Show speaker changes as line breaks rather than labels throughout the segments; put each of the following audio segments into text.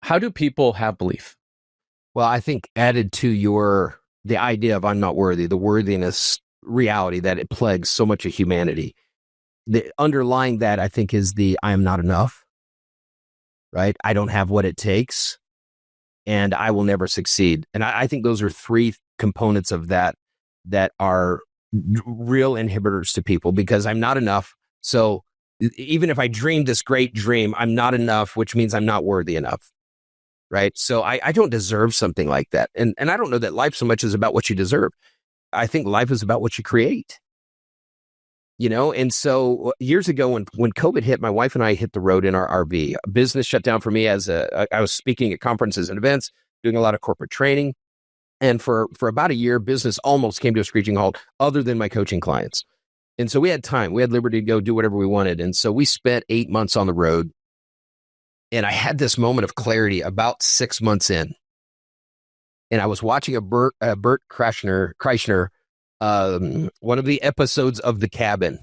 How do people have belief?
Well, I think added to the idea of I'm not worthy, the worthiness reality that it plagues so much of humanity. The underlying that, I think, is the I am not enough, right? I don't have what it takes, and I will never succeed. And I think those are three components of that are real inhibitors to people, because I'm not enough. So even if I dream this great dream, I'm not enough, which means I'm not worthy enough. Right. So I don't deserve something like that. And I don't know that life so much is about what you deserve. I think life is about what you create. And so years ago when COVID hit, my wife and I hit the road in our RV. Business shut down for me I was speaking at conferences and events, doing a lot of corporate training. And for about a year, business almost came to a screeching halt, other than my coaching clients. And so we had time. We had liberty to go do whatever we wanted. And so we spent 8 months on the road. And I had this moment of clarity about 6 months in. And I was watching a Bert Kreischer, one of the episodes of The Cabin.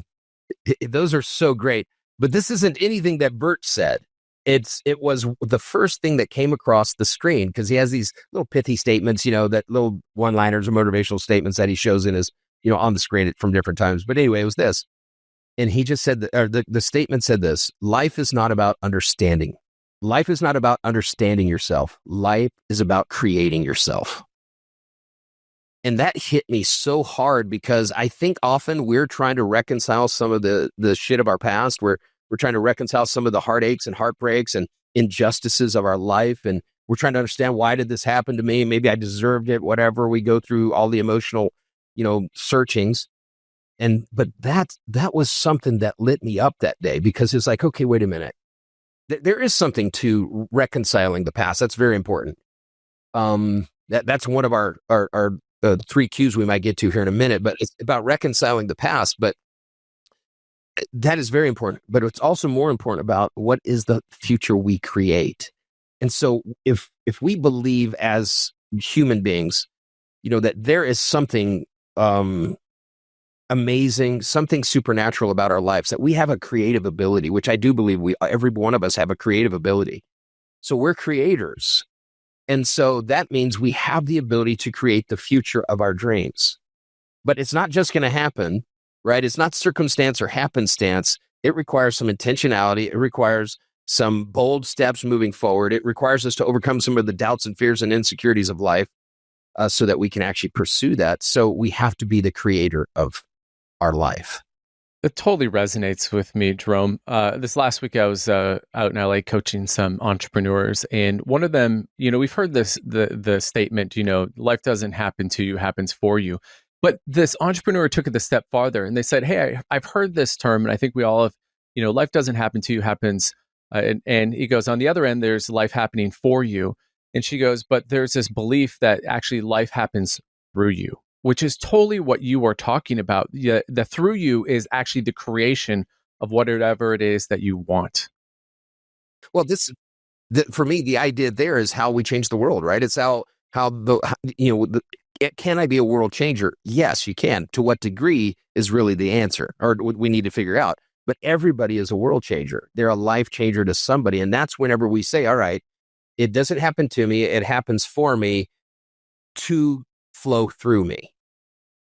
Those are so great. But this isn't anything that Bert said. It was the first thing that came across the screen, because he has these little pithy statements, that little one-liners or motivational statements that he shows in his, on the screen from different times. But anyway, it was this. And he just said, the statement said this: life is not about understanding. Life is not about understanding yourself. Life is about creating yourself. And that hit me so hard, because I think often we're trying to reconcile some of the shit of our past. We're trying to reconcile some of the heartaches and heartbreaks and injustices of our life. And we're trying to understand, why did this happen to me? Maybe I deserved it, whatever. We go through all the emotional, searchings. But that was something that lit me up that day, because it's like, okay, wait a minute. There is something to reconciling the past. That's very important. That's one of our 3 Qs we might get to here in a minute, but it's about reconciling the past. But that is very important. But it's also more important about what is the future we create. And so if we believe as human beings, that there is something amazing, something supernatural about our lives, that we have a creative ability, which I do believe every one of us have a creative ability. So we're creators. And so that means we have the ability to create the future of our dreams. But it's not just going to happen, right? It's not circumstance or happenstance. It requires some intentionality. It requires some bold steps moving forward. It requires us to overcome some of the doubts and fears and insecurities of life, so that we can actually pursue that. So we have to be the creator of our life.
It totally resonates with me, Jerome. This last week, I was out in LA coaching some entrepreneurs, and one of them, we've heard the statement, life doesn't happen to you, happens for you. But this entrepreneur took it a step farther, and they said, hey, I've heard this term, and I think we all have, life doesn't happen to you, happens. And he goes, on the other end, there's life happening for you. And she goes, but there's this belief that actually life happens through you, which is totally what you are talking about. The through you is actually the creation of whatever it is that you want.
Well, for me, the idea there is how we change the world, right? It's can I be a world changer? Yes, you can. To what degree is really the answer, or what we need to figure out. But everybody is a world changer. They're a life changer to somebody. And that's whenever we say, all right, it doesn't happen to me. It happens for me to flow through me.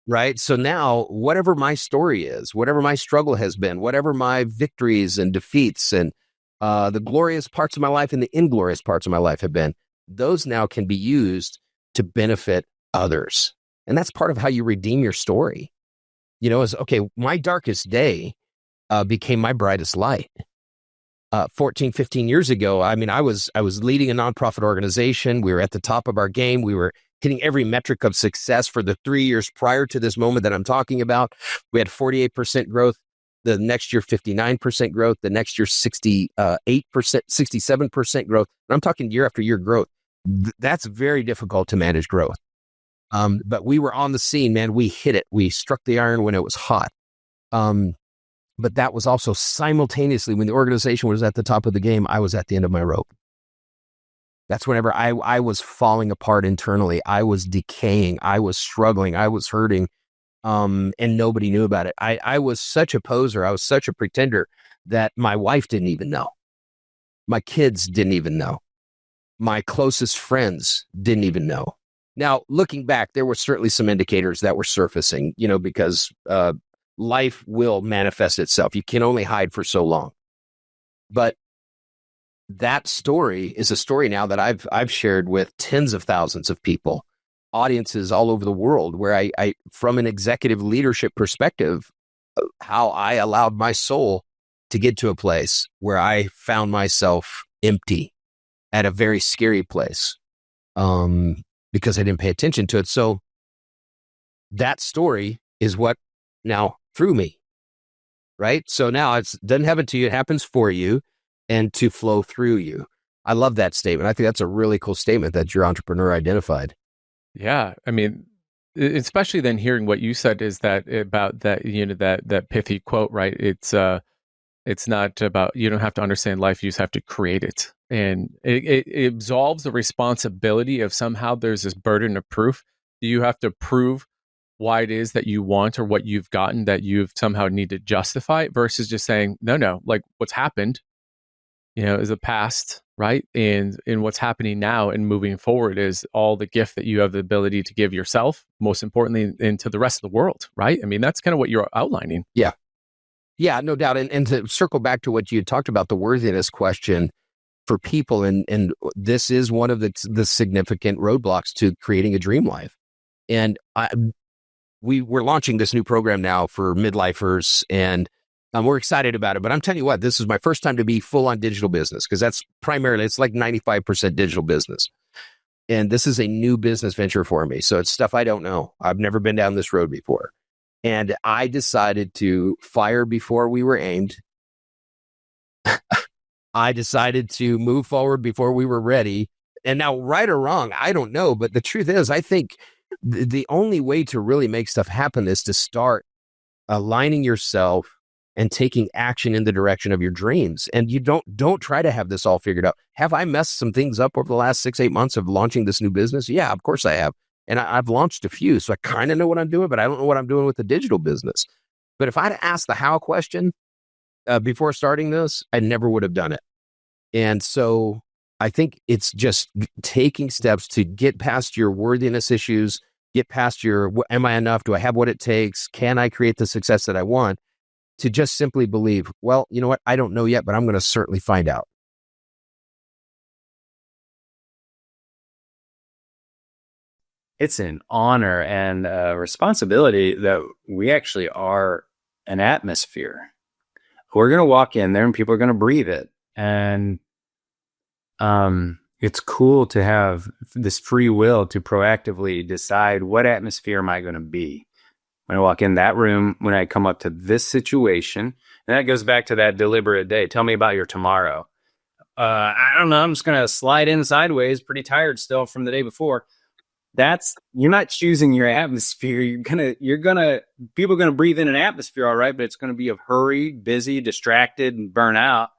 Right. So now, whatever my story is, whatever my struggle has been, whatever my victories and defeats and the glorious parts of my life and the inglorious parts of my life have been, those now can be used to benefit others. And that's part of how you redeem your story. Is, okay, my darkest day became my brightest light. 14, 15 years ago, I was leading a nonprofit organization. We were at the top of our game. We were hitting every metric of success for the 3 years prior to this moment that I'm talking about. We had 48% growth. The next year, 59% growth. The next year, 68%, 67% growth. And I'm talking year after year growth. That's very difficult to manage growth. But we were on the scene, man. We hit it. We struck the iron when it was hot. But that was also simultaneously when the organization was at the top of the game, I was at the end of my rope. That's whenever I was falling apart internally. I was decaying. I was struggling. I was hurting. And nobody knew about it. I was such a poser. I was such a pretender that my wife didn't even know. My kids didn't even know. my closest friends didn't even know. Now, looking back, there were certainly some indicators that were surfacing, because life will manifest itself. You can only hide for so long. But that story is a story now that I've shared with tens of thousands of people, audiences all over the world, where I from an executive leadership perspective, how I allowed my soul to get to a place where I found myself empty at a very scary place, because I didn't pay attention to it. So that story is what now threw me, right? So now it doesn't happen to you, it happens for you and to flow through you. I love that statement. I think that's a really cool statement that your entrepreneur identified.
Yeah, I mean, especially then hearing what you said is that about that, that pithy quote, right? It's not about, you don't have to understand life, you just have to create it. And it absolves the responsibility of somehow there's this burden of proof. You have to prove why it is that you want or what you've gotten that you've somehow need to justify versus just saying, no, like what's happened, is a past, right? And what's happening now and moving forward is all the gift that you have the ability to give yourself, most importantly, and to the rest of the world, right? I mean, that's kind of what you're outlining.
Yeah. Yeah, no doubt. And to circle back to what you talked about, the worthiness question for people, and this is one of the significant roadblocks to creating a dream life. And we're launching this new program now for midlifers, and we're excited about it. But I'm telling you what, this is my first time to be full on digital business, because that's primarily, it's like 95% digital business. And this is a new business venture for me. So it's stuff I don't know. I've never been down this road before. And I decided to fire before we were aimed. I decided to move forward before we were ready. And now, right or wrong, I don't know. But the truth is, I think the only way to really make stuff happen is to start aligning yourself and taking action in the direction of your dreams. And you don't try to have this all figured out. Have I messed some things up over the last 6-8 months of launching this new business? Yeah, of course I have. And I've launched a few, so I kind of know what I'm doing, but I don't know what I'm doing with the digital business. But if I'd asked the how question before starting this, I never would have done it. And so I think it's just taking steps to get past your worthiness issues, get past your, am I enough? Do I have what it takes? Can I create the success that I want? To just simply believe, well, you know what? I don't know yet, but I'm going to certainly find out.
It's an honor and a responsibility that we actually are an atmosphere. We're going to walk in there and people are going to breathe it. And it's cool to have this free will to proactively decide, what atmosphere am I going to be when I walk in that room, when I come up to this situation. And that goes back to that deliberate day. Tell me about your tomorrow. I don't know. I'm just going to slide in sideways, pretty tired still from the day before. You're not choosing your atmosphere. People are going to breathe in an atmosphere, all right, but it's going to be of hurried, busy, distracted, and burn out.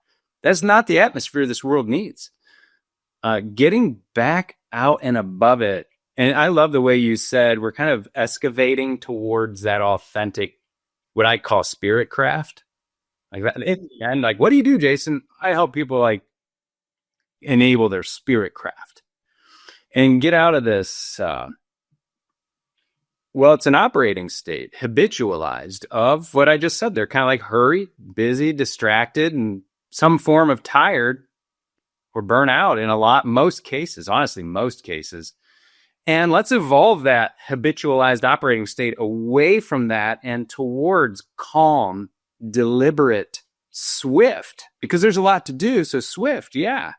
That's not the atmosphere this world needs. Getting back out and above it. And I love the way you said we're kind of excavating towards that authentic, what I call spirit craft. Like that. And like, what do you do, Jason? I help people like enable their spirit craft and get out of this. Well, it's an operating state, habitualized of what I just said. They're kind of like hurried, busy, distracted, and some form of tired or burnout in most cases, honestly, most cases. And let's evolve that habitualized operating state away from that and towards calm, deliberate, swift, because there's a lot to do. So swift, yeah.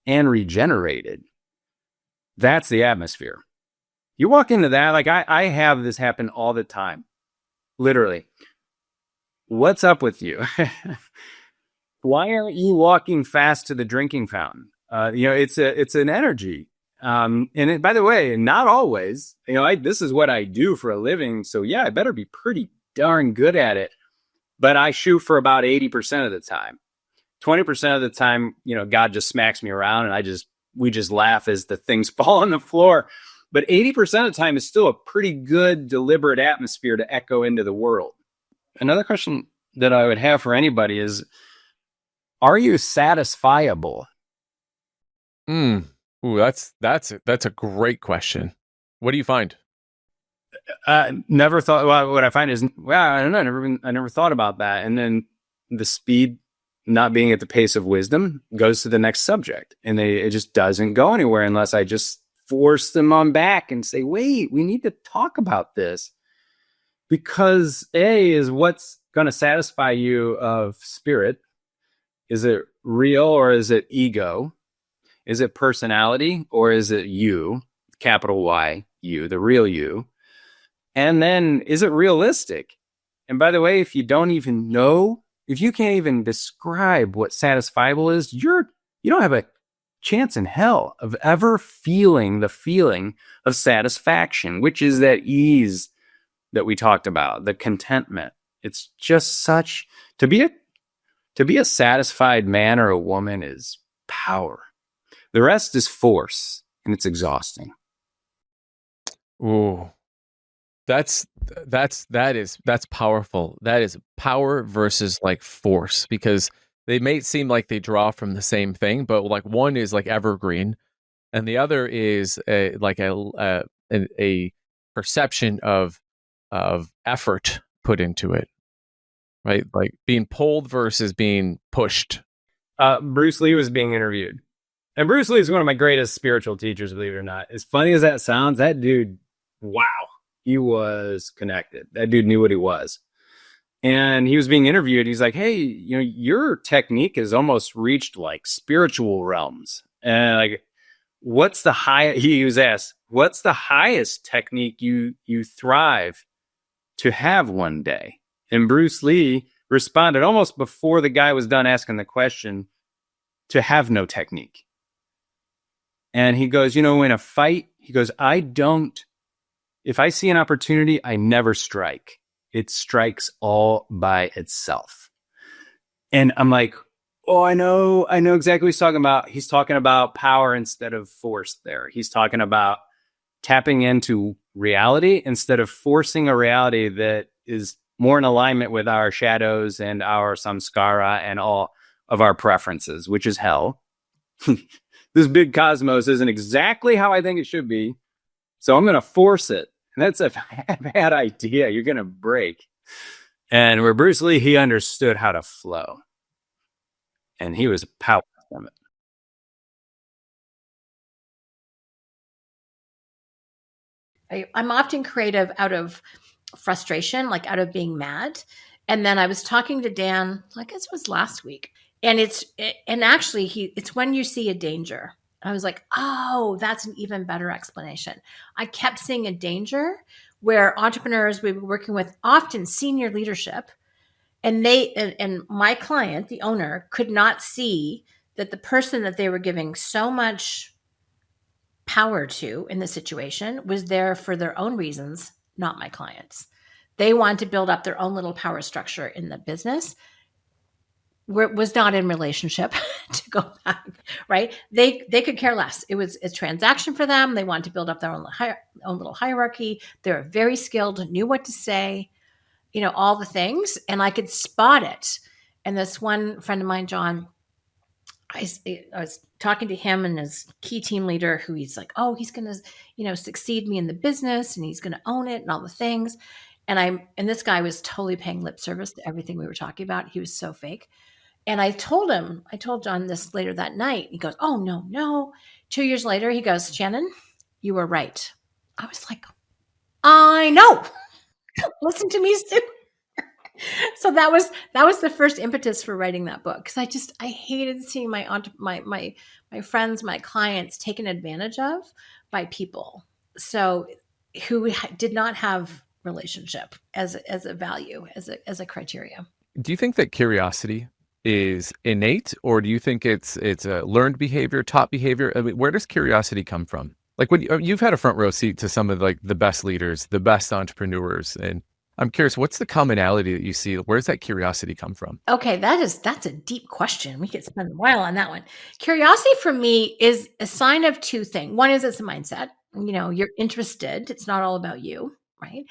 And regenerated. That's the atmosphere. You walk into that, like I have this happen all the time. Literally. What's up with you? Why aren't you walking fast to the drinking fountain? It's an energy. And by the way, not always. This is what I do for a living. So yeah, I better be pretty darn good at it. But I shoot for about 80% of the time. 20% of the time, God just smacks me around and we just laugh as the things fall on the floor. But 80% of the time is still a pretty good, deliberate atmosphere to echo into the world. Another question that I would have for anybody is, are you satisfiable?
Mm. Ooh, that's a great question. What do you find?
Never thought. Well, what I find is, I don't know. I never thought about that. And then the speed not being at the pace of wisdom goes to the next subject, and it just doesn't go anywhere unless I just force them on back and say, "Wait, we need to talk about this." Because A is what's going to satisfy you of spirit. Is it real or is it ego? Is it personality or is it you, capital Y, you, the real you? And then is it realistic? And by the way, if you don't even know, if you can't even describe what satisfiable is, you don't have a chance in hell of ever feeling the feeling of satisfaction, which is that ease that we talked about, the contentment. It's just such to be a satisfied man or a woman is power. The rest is force, and it's exhausting.
Ooh, that's powerful. That is power versus like force, because they may seem like they draw from the same thing, but like one is like evergreen, and the other is a perception of effort put into it, right? Like being pulled versus being pushed.
Bruce Lee was being interviewed. And Bruce Lee is one of my greatest spiritual teachers, believe it or not. As funny as that sounds, that dude, wow, he was connected. That dude knew what he was. And he was being interviewed. He's like, hey, your technique has almost reached like spiritual realms. And like, he was asked, what's the highest technique you thrive to have one day? And Bruce Lee responded almost before the guy was done asking the question, to have no technique. And he goes, in a fight, he goes, if I see an opportunity, I never strike. It strikes all by itself. And I'm like, oh, I know exactly what he's talking about. He's talking about power instead of force there. He's talking about tapping into reality instead of forcing a reality that is more in alignment with our shadows and our samskara and all of our preferences, which is hell. This big cosmos isn't exactly how I think it should be, so I'm going to force it. And that's a bad idea. You're going to break. And where Bruce Lee, he understood how to flow. And he was powerful from
it. I'm often creative out of frustration, like out of being mad. And then I was talking to Dan, I guess it was last week. And it's when you see a danger. I was like, oh, that's an even better explanation. I kept seeing a danger where entrepreneurs we were working with, often senior leadership, and and my client, the owner, could not see that the person that they were giving so much power to in the situation was there for their own reasons, not my clients. They want to build up their own little power structure in the business. Was not in relationship to go back, right? They could care less. It was a transaction for them. They wanted to build up their own little hierarchy. They were very skilled, knew what to say, all the things. And I could spot it. And this one friend of mine, John, I was talking to him and his key team leader, who he's like, oh, he's going to, succeed me in the business and he's going to own it and all the things. And this guy was totally paying lip service to everything we were talking about. He was so fake. And I told John this later that night. He goes, oh, no. 2 years later, he goes, Shannon, you were right. I was like, I know. Listen to me soon. So that was the first impetus for writing that book. Because I hated seeing my friends, my clients taken advantage of by people. So who did not have relationship as a value, as a criteria.
Do you think that curiosity is innate, or do you think it's a learned behavior, taught behavior? I mean, where does curiosity come from? Like when you've had a front row seat to some of like the best leaders, the best entrepreneurs, and I'm curious, what's the commonality that you see? Where's that curiosity come from?
Okay, that's a deep question. We could spend a while on that one. Curiosity for me is a sign of two things. One is it's a mindset. You're interested. It's not all about you, right?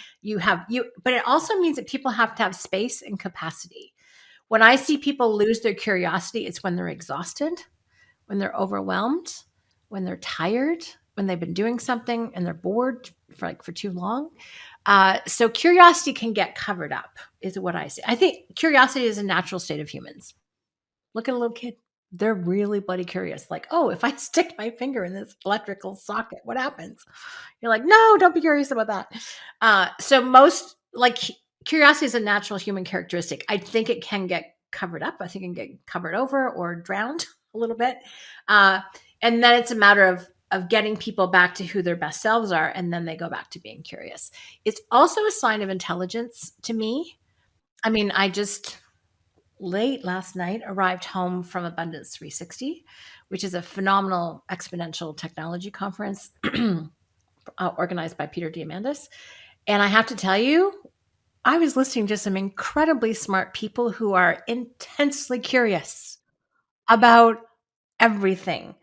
But it also means that people have to have space and capacity. When I see people lose their curiosity, it's when they're exhausted, when they're overwhelmed, when they're tired, when they've been doing something and they're bored for too long. So curiosity can get covered up, is what I say. I think curiosity is a natural state of humans. Look at a little kid. They're really bloody curious. Like, oh, if I stick my finger in this electrical socket, what happens? You're like, no, don't be curious about that. So most, like, curiosity is a natural human characteristic. I think it can get covered up. I think it can get covered over or drowned a little bit. And then it's a matter of getting people back to who their best selves are, and then they go back to being curious. It's also a sign of intelligence to me. I mean, I just late last night arrived home from Abundance 360, which is a phenomenal exponential technology conference organized by Peter Diamandis. And I have to tell you, I was listening to some incredibly smart people who are intensely curious about everything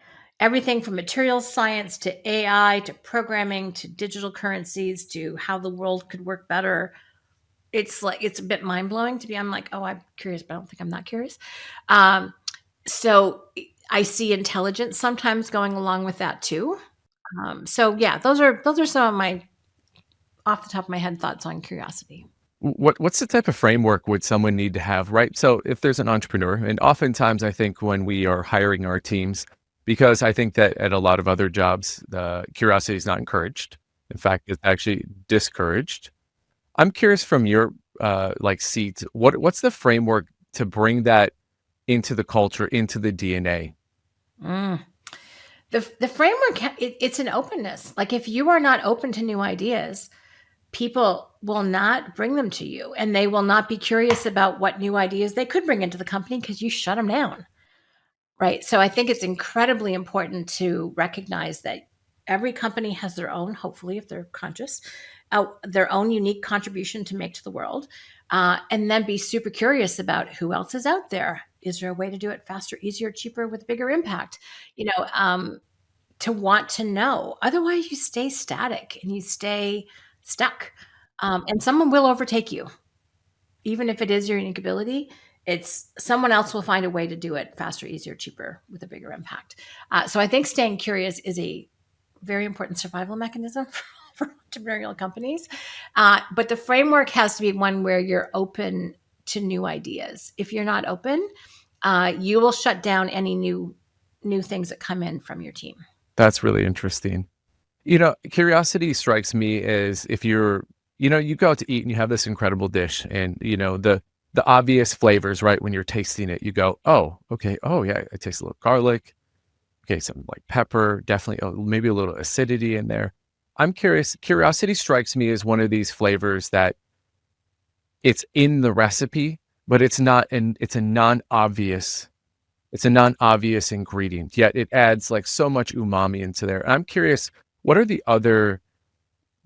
from materials science to AI to programming to digital currencies to how the world could work better. It's a bit mind blowing to be. I'm like, oh, I'm curious, but I don't think I'm that curious. So I see intelligence sometimes going along with that too. So yeah, those are some of my off the top of my head thoughts on curiosity.
What's the type of framework would someone need to have, right? So if there's an entrepreneur, and oftentimes I think when we are hiring our teams, because I think that at a lot of other jobs, the curiosity is not encouraged. In fact, it's actually discouraged. I'm curious from your seat, what's the framework to bring that into the culture, into the DNA?
The framework, it's an openness. Like if you are not open to new ideas, people will not bring them to you, and they will not be curious about what new ideas they could bring into the company because you shut them down. Right. So I think it's incredibly important to recognize that every company has their own, hopefully, if they're conscious, their own unique contribution to make to the world, and then be super curious about who else is out there. Is there a way to do it faster, easier, cheaper, with bigger impact? To want to know. Otherwise, you stay static and you stay stuck, and someone will overtake you. Even if it is your unique ability, it's someone else will find a way to do it faster, easier, cheaper, with a bigger impact. So I think staying curious is a very important survival mechanism for entrepreneurial companies. But the framework has to be one where you're open to new ideas. If you're not open, you will shut down any new things that come in from your team.
That's really interesting. Curiosity strikes me as if you go out to eat and you have this incredible dish, and the obvious flavors, right? When you're tasting it, you go, oh, okay. Oh yeah, I taste a little garlic. Okay, some like pepper, definitely maybe a little acidity in there. I'm curious. Curiosity strikes me as one of these flavors that it's in the recipe, but it's not, and it's a non-obvious ingredient, yet it adds like so much umami into there. I'm curious, what are the other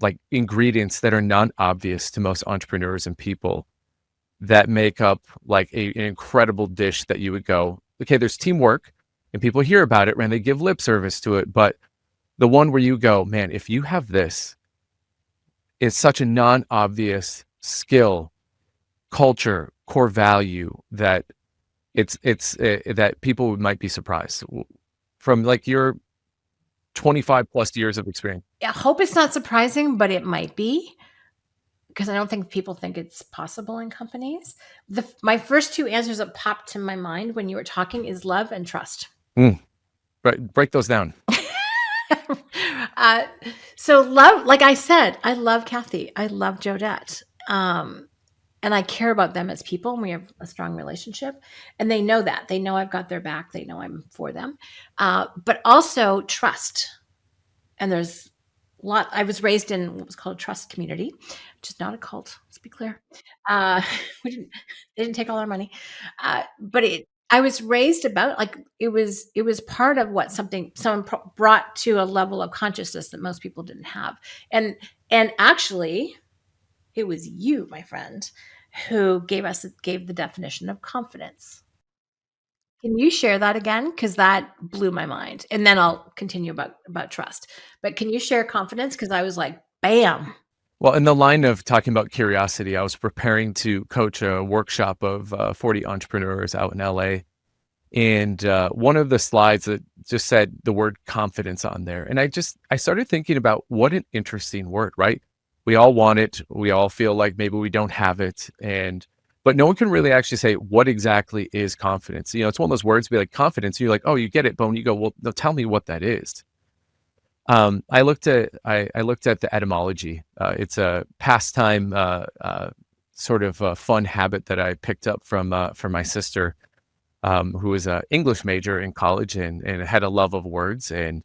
like ingredients that are non-obvious to most entrepreneurs and people that make up like an incredible dish that you would go, okay, there's teamwork and people hear about it and they give lip service to it, but the one where you go, man, if you have this, it's such a non-obvious skill, culture, core value that it's that people might be surprised from like your 25 plus years of experience.
I hope it's not surprising, but it might be, because I don't think people think it's possible in companies. My first two answers that popped to my mind when you were talking is love and trust.
Break those down.
So love, like I said, I love Kathy. I love Jodette. And I care about them as people, and we have a strong relationship. And they know that. They know I've got their back. They know I'm for them. But also trust. And there's a lot. I was raised in what was called a trust community, which is not a cult. Let's be clear. They didn't take all our money. But I was raised about, like, it was part of what someone brought to a level of consciousness that most people didn't have. And actually, it was you, my friend, who gave the definition of confidence. Can you share that again? Because that blew my mind. And then I'll continue about trust. But can you share confidence? Because I was like, bam.
Well, in the line of talking about curiosity, I was preparing to coach a workshop of 40 entrepreneurs out in LA. And one of the slides that just said the word confidence on there. And I started thinking about what an interesting word, right? We all want it. We all feel like maybe we don't have it. But no one can really actually say what exactly is confidence. It's one of those words, be like confidence. You're like, oh, you get it. But when you go, well, no, tell me what that is. I looked at the etymology. It's a pastime, sort of a fun habit that I picked up from my sister, who was an English major in college and had a love of words and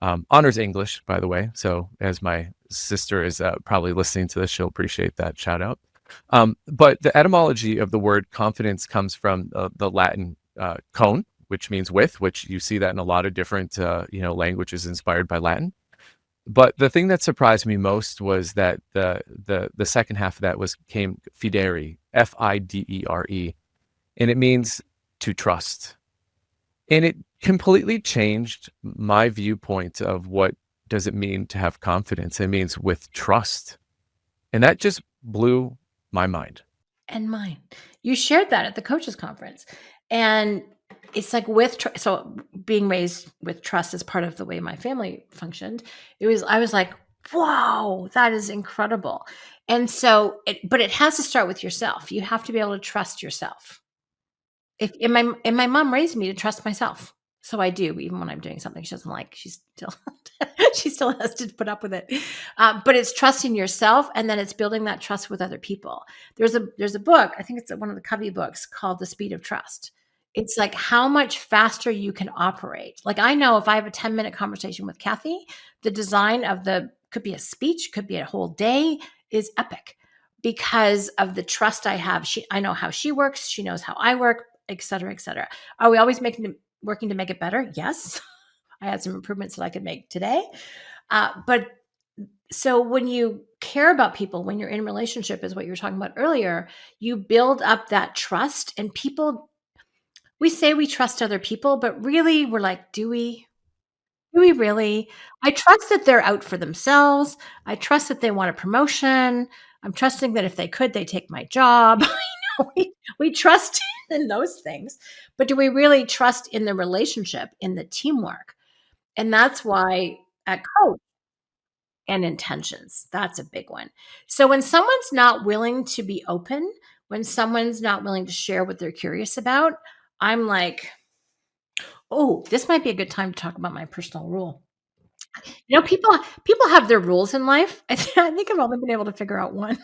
honors English, by the way. So as my sister is probably listening to this, she'll appreciate that shout out. But the etymology of the word confidence comes from the Latin con, which means with, which you see that in a lot of different languages inspired by Latin. But the thing that surprised me most was that the second half of that came fidere, Fidere, and it means to trust. And it completely changed my viewpoint of what does it mean to have confidence. It means with trust. And that just blew my mind.
And mine. You shared that at the coaches conference. And it's like so being raised with trust is part of the way my family functioned. I was like, whoa, that is incredible. And so, but it has to start with yourself. You have to be able to trust yourself. And my mom raised me to trust myself. So I do, even when I'm doing something she doesn't like, she still has to put up with it. But it's trusting yourself, and then it's building that trust with other people. There's a book, I think it's one of the Covey books, called The Speed of Trust. It's like how much faster you can operate. Like I know if I have a 10-minute conversation with Kathy, the design of could be a speech, could be a whole day, is epic because of the trust I have. I know how she works. She knows how I work, et cetera, et cetera. Are we always working to make it better? Yes. I had some improvements that I could make today. But so when you care about people, when you're in a relationship, is what you were talking about earlier, you build up that trust, and we say we trust other people, but really we're like, do we? Do we really? I trust that they're out for themselves. I trust that they want a promotion. I'm trusting that if they could, they take my job. we trust in those things, but do we really trust in the relationship, in the teamwork? And that's why at coach and intentions, that's a big one. So when someone's not willing to be open, when someone's not willing to share what they're curious about, I'm like, oh, this might be a good time to talk about my personal rule. People have their rules in life. I think I've only been able to figure out one,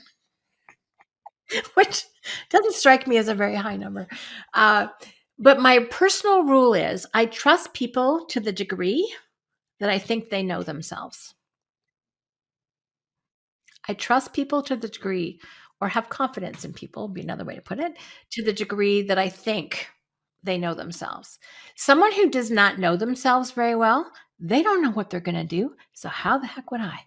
which doesn't strike me as a very high number. But my personal rule is I trust people to the degree that I think they know themselves. I trust people to the degree, or have confidence in people, be another way to put it, to the degree that I think they know themselves. Someone who does not know themselves very well, they don't know what they're going to do. So how the heck would I?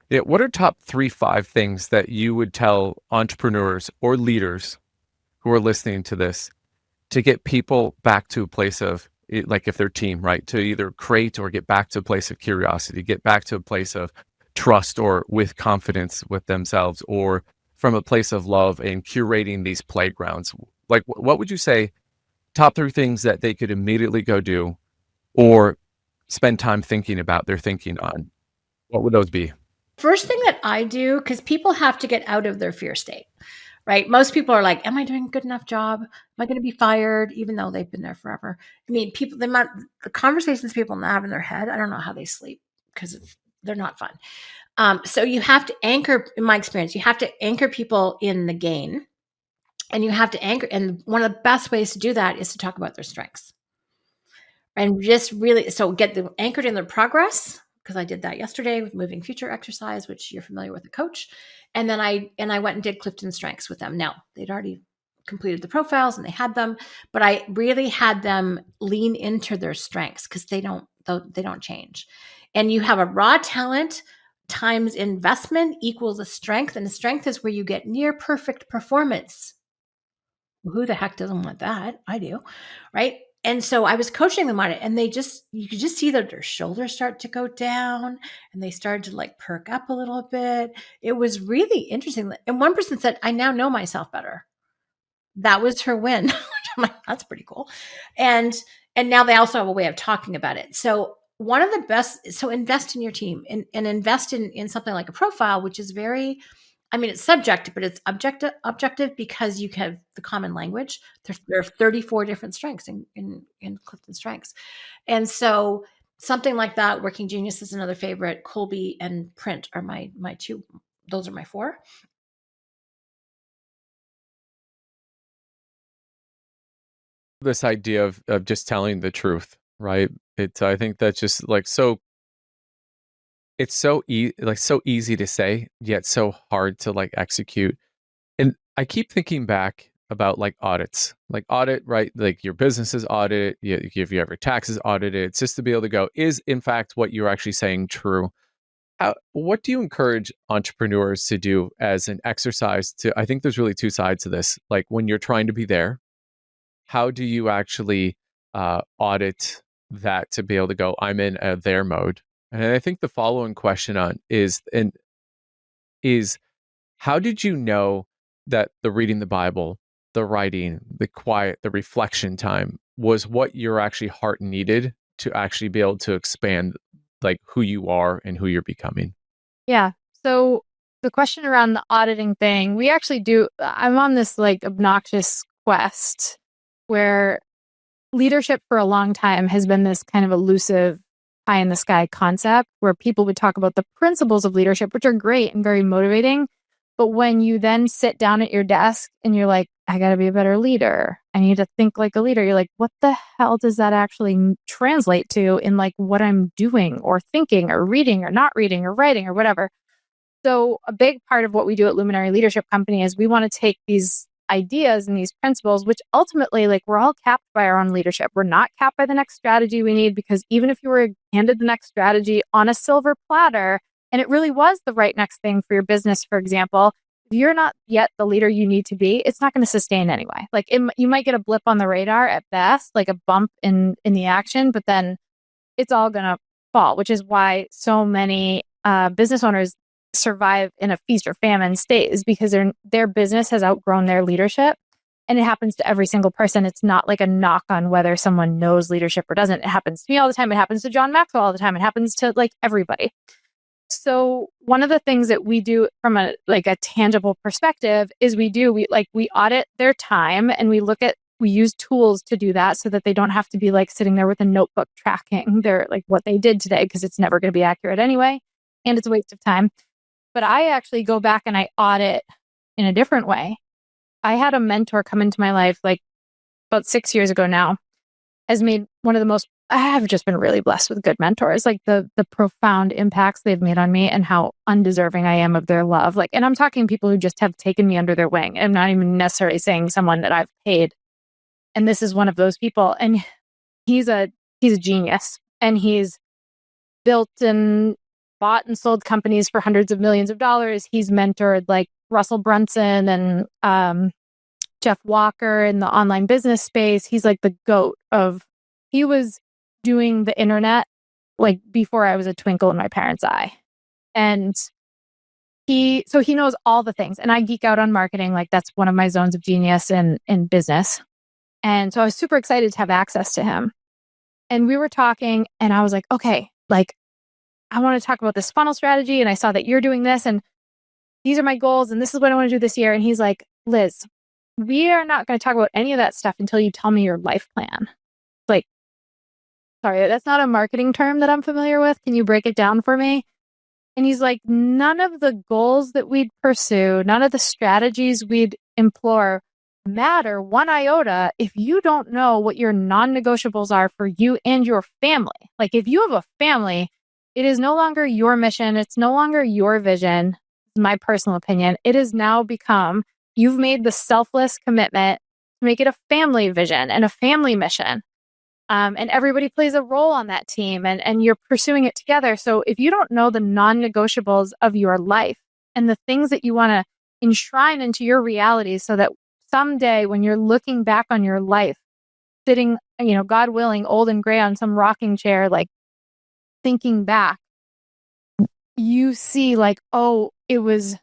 Yeah. What are top 5 things that you would tell entrepreneurs or leaders who are listening to this to get people back to a place of, like if they're team, right, to either create or get back to a place of curiosity, get back to a place of trust or with confidence with themselves, or from a place of love and curating these playgrounds? Like, what would you say top 3 things that they could immediately go do or spend time thinking about, they're thinking on? What would those be?
First thing that I do, because people have to get out of their fear state, right? Most people are like, am I doing a good enough job? Am I going to be fired? Even though they've been there forever. I mean, the conversations people have in their head, I don't know how they sleep because they're not fun. So you have to anchor, in my experience, you have to anchor people in the gain, and you have to anchor. And one of the best ways to do that is to talk about their strengths, and just really, so get them anchored in their progress. Because I did that yesterday with moving future exercise, which you're familiar with, a coach. And then I went and did Clifton Strengths with them. Now they'd already completed the profiles and they had them, but I really had them lean into their strengths because they don't change. And you have a raw talent times investment equals a strength. And the strength is where you get near perfect performance. Well, who the heck doesn't want that? I do. Right. And so I was coaching them on it, and you could just see that their shoulders start to go down and they started to like perk up a little bit. It was really interesting. And one person said, I now know myself better. That was her win, which I'm like, that's pretty cool. And now they also have a way of talking about it. So one of the best, so invest in your team and invest in something like a profile, which is very, I mean, it's subjective, but it's objective because you have the common language. There are 34 different strengths in Clifton Strengths. And so something like that, Working Genius is another favorite. Colby and Print are my two. Those are my four.
This idea of just telling the truth, right? I think that's just like so. It's so so easy to say, yet so hard to like execute. And I keep thinking back about like audits, like audit, right? Like your business is audited, if you have your taxes audited, it's just to be able to go, is in fact what you're actually saying true? What do you encourage entrepreneurs to do as an exercise to, I think there's really two sides to this. Like when you're trying to be there, how do you actually audit that to be able to go, I'm in a there mode? And I think the following question is how did you know that the reading the Bible, the writing, the quiet, the reflection time was what your actually heart needed to actually be able to expand like who you are and who you're becoming?
Yeah. So the question around the auditing thing, we actually do, I'm on this like obnoxious quest where leadership for a long time has been this kind of elusive pie in the sky concept where people would talk about the principles of leadership, which are great and very motivating. But when you then sit down at your desk and you're like, I got to be a better leader, I need to think like a leader. You're like, what the hell does that actually translate to in like what I'm doing or thinking or reading or not reading or writing or whatever? So a big part of what we do at Luminary Leadership Company is we want to take these ideas and these principles, which ultimately, like, we're all capped by our own leadership. We're not capped by the next strategy we need, because even if you were handed the next strategy on a silver platter and it really was the right next thing for your business, for example, if you're not yet the leader you need to be, it's not going to sustain anyway. Like you might get a blip on the radar at best, like a bump in the action, but then it's all going to fall, which is why so many business owners survive in a feast or famine state, is because their business has outgrown their leadership. And it happens to every single person. It's not like a knock on whether someone knows leadership or doesn't. It happens to me all the time. It happens to John Maxwell all the time. It happens to like everybody. So one of the things that we do from a tangible perspective is we audit their time, and we use tools to do that so that they don't have to be like sitting there with a notebook tracking their like what they did today, because it's never going to be accurate anyway. And it's a waste of time. But I actually go back and I audit in a different way. I had a mentor come into my life like about 6 years ago now, has made one of the most, I have just been really blessed with good mentors, like the profound impacts they've made on me and how undeserving I am of their love. Like, and I'm talking people who just have taken me under their wing. I'm not even necessarily saying someone that I've paid. And this is one of those people. And he's a genius, and he's built and bought and sold companies for hundreds of millions of dollars. He's mentored like Russell Brunson and Jeff Walker in the online business space. He's like the GOAT he was doing the internet like before I was a twinkle in my parents' eye. And he knows all the things. And I geek out on marketing. Like that's one of my zones of genius in business. And so I was super excited to have access to him. And we were talking, and I was like, okay, like, I want to talk about this funnel strategy, and I saw that you're doing this, and these are my goals, and this is what I want to do this year. And he's like, Liz, we are not going to talk about any of that stuff until you tell me your life plan. Like, sorry, that's not a marketing term that I'm familiar with. Can you break it down for me? And he's like, none of the goals that we'd pursue, none of the strategies we'd implore matter one iota if you don't know what your non-negotiables are for you and your family. Like if you have a family, it is no longer your mission. It's no longer your vision. My personal opinion. It has now become, you've made the selfless commitment to make it a family vision and a family mission. And everybody plays a role on that team, and you're pursuing it together. So if you don't know the non-negotiables of your life and the things that you want to enshrine into your reality, so that someday when you're looking back on your life, sitting, God willing, old and gray on some rocking chair, like thinking back, you see like, oh, it was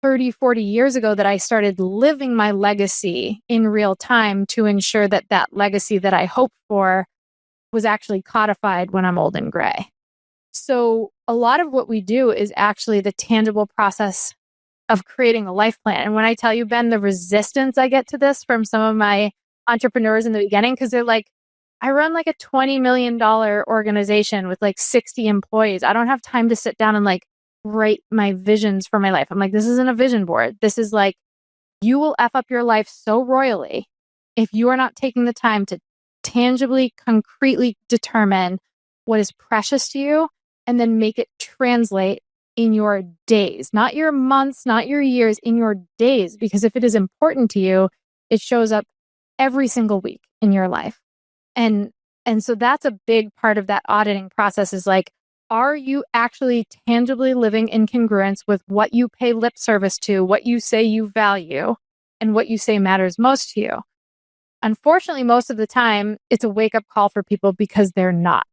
30, 40 years ago that I started living my legacy in real time to ensure that that legacy that I hoped for was actually codified when I'm old and gray. So a lot of what we do is actually the tangible process of creating a life plan. And when I tell you, Ben, the resistance I get to this from some of my entrepreneurs in the beginning, because they're like, I run like a $20 million organization with like 60 employees. I don't have time to sit down and like write my visions for my life. I'm like, this isn't a vision board. This is like, you will F up your life so royally if you are not taking the time to tangibly, concretely determine what is precious to you and then make it translate in your days, not your months, not your years, in your days. Because if it is important to you, it shows up every single week in your life. And so that's a big part of that auditing process is like, are you actually tangibly living in congruence with what you pay lip service to, what you say you value, and what you say matters most to you? Unfortunately, most of the time, it's a wake-up call for people because they're not.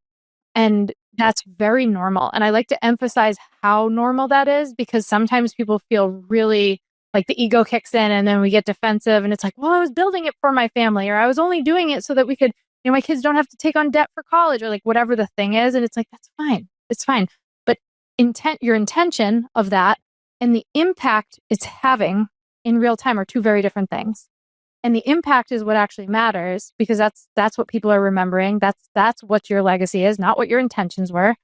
And that's very normal. And I like to emphasize how normal that is because sometimes people feel really like the ego kicks in and then we get defensive and it's like, well, I was building it for my family, or I was only doing it so that we could, my kids don't have to take on debt for college, or like whatever the thing is. And it's like, that's fine. It's fine. But your intention of that and the impact it's having in real time are two very different things. And the impact is what actually matters because that's what people are remembering. That's what your legacy is, not what your intentions were.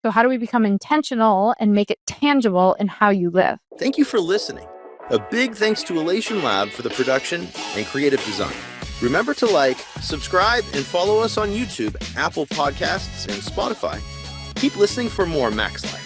So how do we become intentional and make it tangible in how you live?
Thank you for listening. A big thanks to Elation Lab for the production and creative design. Remember to like, subscribe, and follow us on YouTube, Apple Podcasts, and Spotify. Keep listening for more MaxLife.